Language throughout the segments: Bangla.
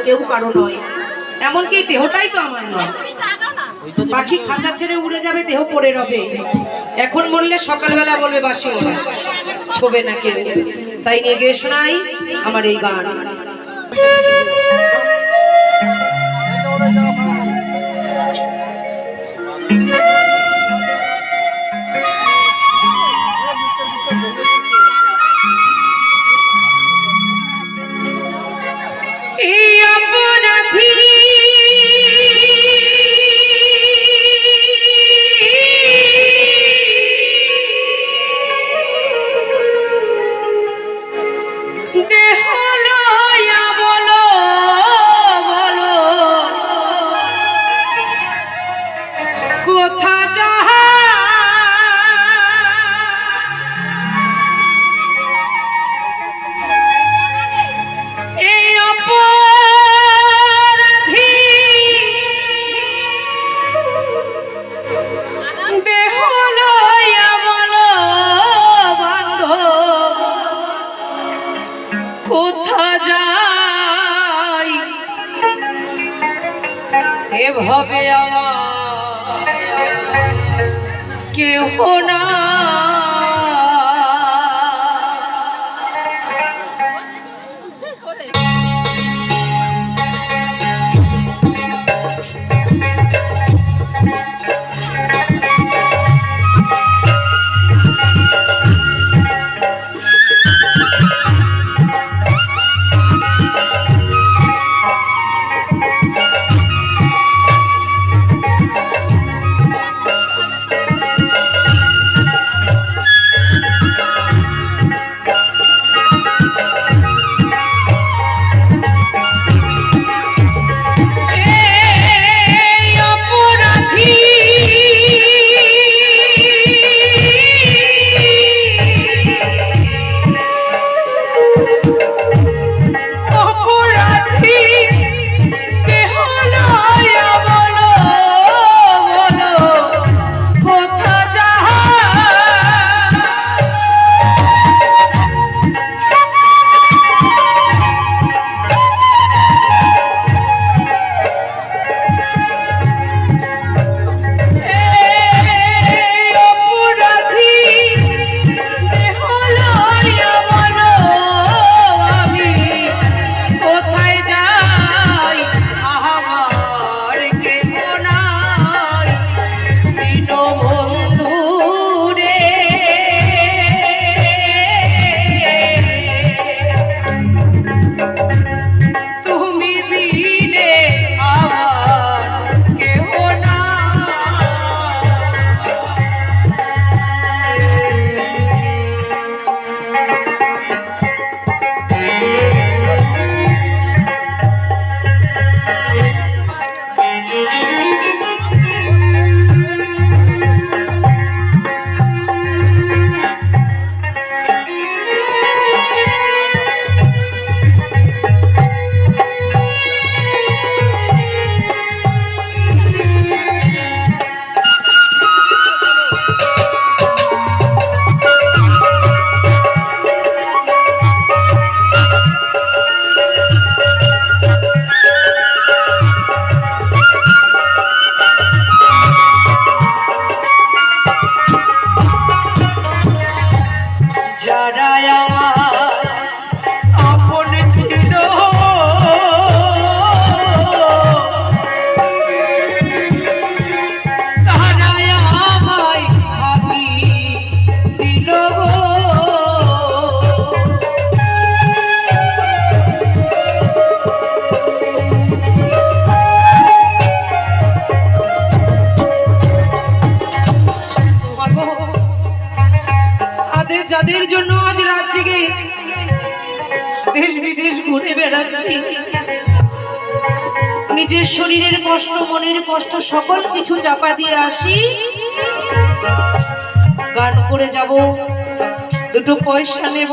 কেউ কারো নয়, এমনকি দেহটাই তো আমার নয়। পাখি খাঁচা ছেড়ে উড়ে যাবে, দেহ পড়ে রবে। এখন বললে সকালবেলা বলবে বাসি ছোবে না কেউ। তাই নিয়ে গিয়ে শোনাই আমার এই গান। এভাবে আমার কেহ না, যাদের জন্য আজ রাত জেগে দেশ বিদেশ ঘুরে বেড়াচ্ছি, নিজের শরীরের কষ্ট, মনের কষ্ট, সকল কিছু চাপা দিয়ে আসি, গান করে যাব, দুটো পয়সা নেব,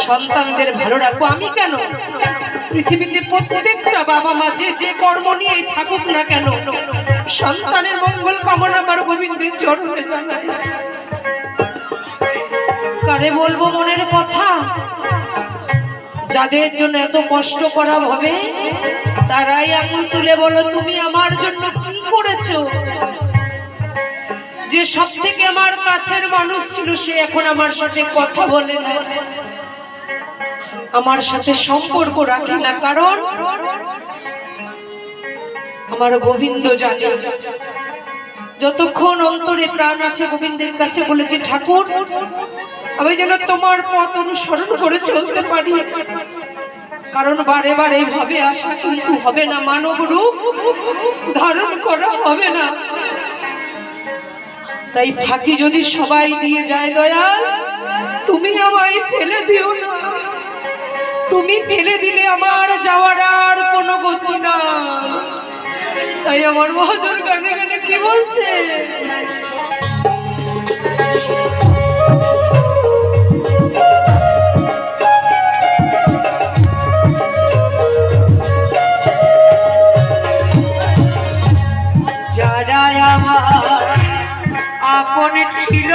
সন্তানদের ভালো রাখবো। আমি কেন, পৃথিবীতে প্রত্যেকটা বাবা মা যে যে কর্ম নিয়ে থাকুক না কেন, সন্তানের মঙ্গল কামনা আমার গোবিন্দের চরণে জানাই। কারে বলবো মনের কথা, যাদের জন্য এত কষ্ট করা হবে তারাই আঙুল তুলে বলো তুমি আমার জন্য কি করেছো। যে সব থেকে আমার কাছের মানুষ ছিল সে এখন আমার সাথে কথা বলে না, আমার সাথে সম্পর্ক রাখে না, কারণ আমার গোবিন্দ জানে যতক্ষণ অন্তরে প্রাণ আছে গোবিন্দের কাছে বলেছি ঠাকুর আমি যেন তোমার পথ অনুসরণ করে চলতে পারি, কারণ বারে বারে ভাবে আসা কিন্তু হবে না, মানব রূপ ধারণ করা হবে না। তাই ফাঁকি যদি সবাই দিয়ে যায় দয়াল তুমি আমায় ফেলে দিও না, তুমি ফেলে দিলে আমার যাওয়ার আর কোনো গতি না। তাই আমার মহাজন গানে গানে কি বলছে, যারা আমার আপন ছিল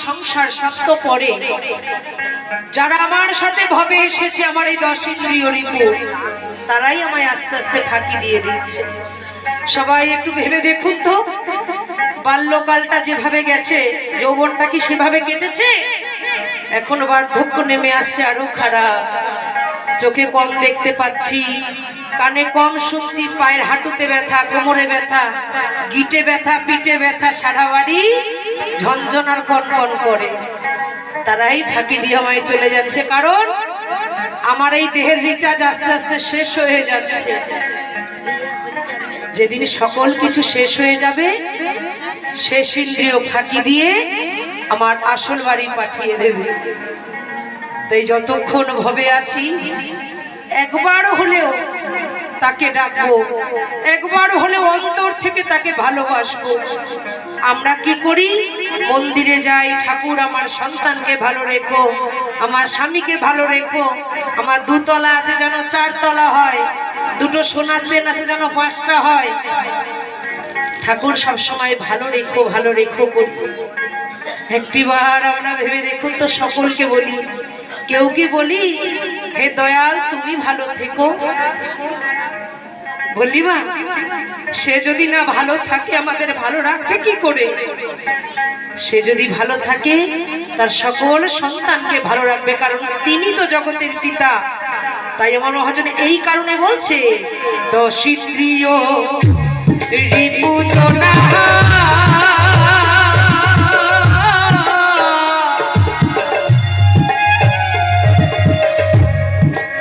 সংসার সত্য পরে যারা আমার সাথে ভাবে এসেছে আমার এই 10 ইন্দ্রিয় রিপু তারাই আমায় আস্তে আস্তে ফাঁকি দিয়ে দিচ্ছে। সবাই একটু ভেবে দেখুন তো বাল্যকালটা যেভাবে গেছে যৌবনটা কি সেভাবে কেটেছে? এখন বার্ধক্য নেমে আসছে আরো খারাপ, চোখে কম দেখতে পাচ্ছি, কানে কম শুনছি, পায়ের হাঁটুতে ব্যথা, কোমরে ব্যথা, গিটে ব্যথা, পিঠে ব্যথা, সারা বাড়ি ঝনঝনার কনকন করে। তারাই ফাঁকি দিয়ে আমায় চলে যাচ্ছে, কারণ আমার এই দেহের রিচার্জ আস্তে আস্তে শেষ হয়ে যাচ্ছে। যেদিন সকল কিছু শেষ হয়ে যাবে শেষ ইন্দ্রিয় ফাঁকি দিয়ে আমার আসল বাড়ি পাঠিয়ে দেবে। তাই যতক্ষণ ভবে আছি একবার হলেও তাকে ডাকবো, একবার হলে অন্তর থেকে তাকে ভালোবাসবো। আমরা কি করি? মন্দিরে যাই, ঠাকুর আমার সন্তানকে ভালো রেখো, আমার স্বামীকে ভালো রেখো, আমার দুতলা আছে যেন 4 তলা হয়, দুটো সোনার চেন আছে যেন 5টা হয়। ঠাকুর সবসময় ভালো রেখো ভালো রেখো বলি। একটিবার আমরা ভেবে দেখুন তো, সকলকে বলি, কেউ কি বলি হে দয়াল তুমি ভালো থেকো? বলি মা? সে যদি না ভালো থাকে আমাদের ভালো রাখবে কি করে? সে যদি ভালো থাকে তার সকল সন্তানকে ভালো রাখবে, কারণ তিনি তো জগতের পিতা। তাই আমার মহাজন এই কারণে বলছে, দশিত্রিয় রিপুজনা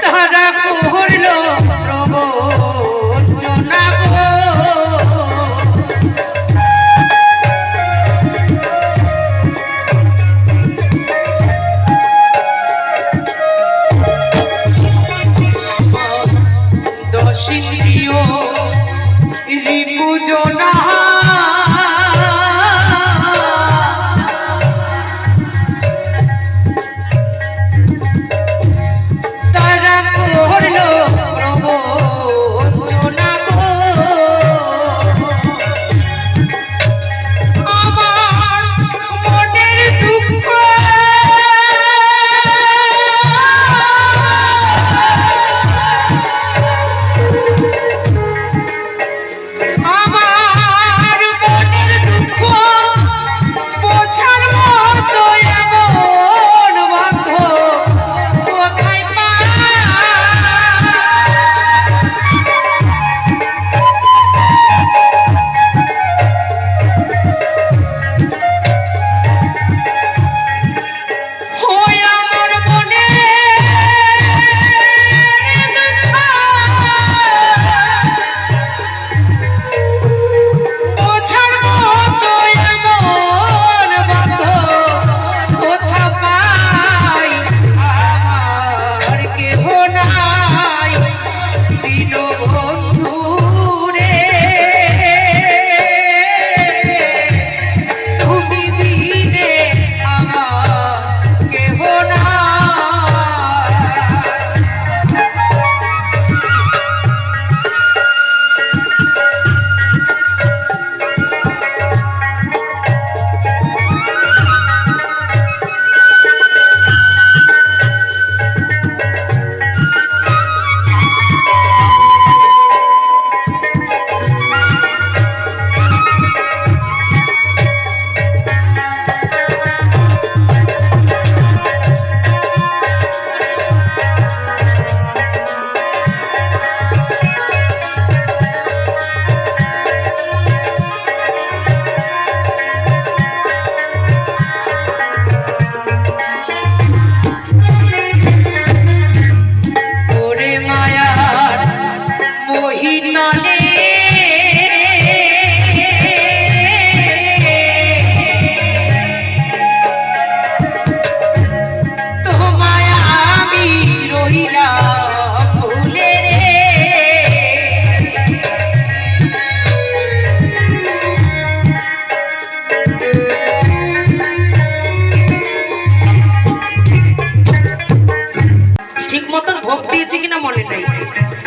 তারা করল প্রবচনা। দশিন্দ্রিয় রিপুজনা তারা করল প্রবচনা। আমার মনের দুঃখ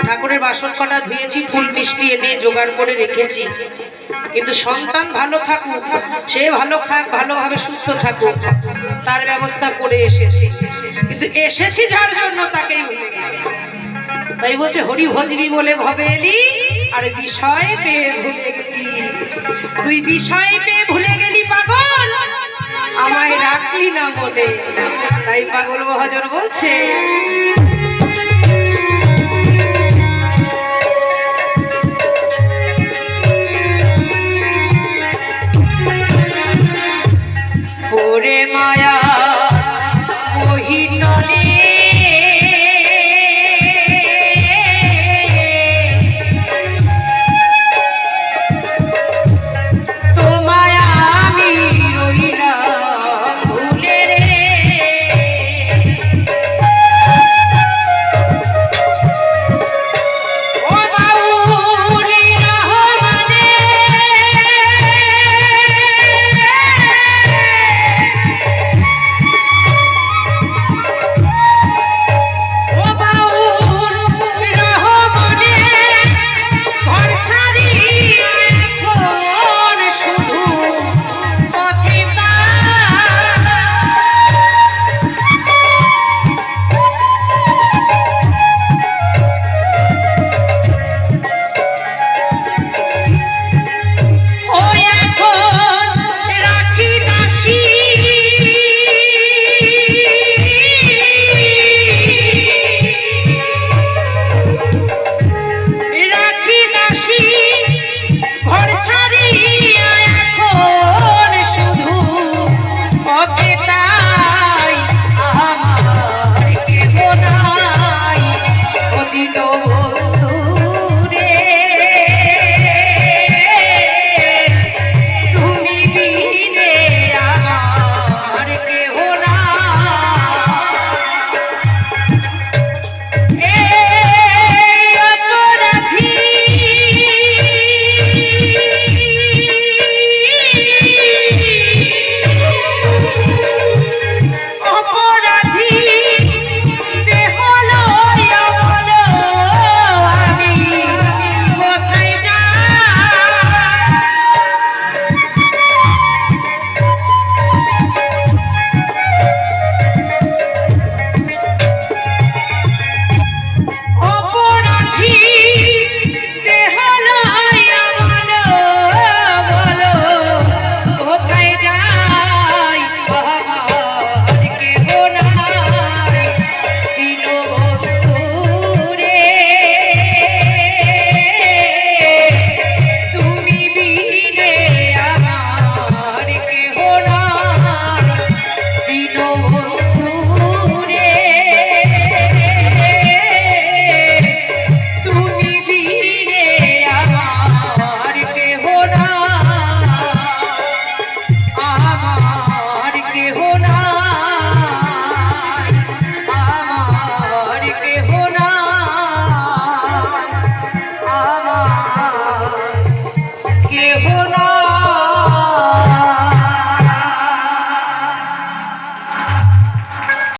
ঠাকুরের বাসন কটা ধুয়েছি, ফুল মিষ্টি এনে জোগাড় করে রেখেছি, কিন্তু সন্তান ভালো থাকুক, সে ভালো খাক, ভালোভাবে সুস্থ থাকুক, তার ব্যবস্থা করে এসেছি। কিন্তু এসেছি যার জন্য তাকেই ভুলে গেছি। তাই বলছে হরি ভজবি বলে ভবে এলি, আর বিষয় পেয়ে ভুলে গেলি। তুই বিষয় পেয়ে ভুলে গেলি পাগল, আমায় রাখলি না মনে। তাই পাগল মহাজন বলছে, ওরে মায়া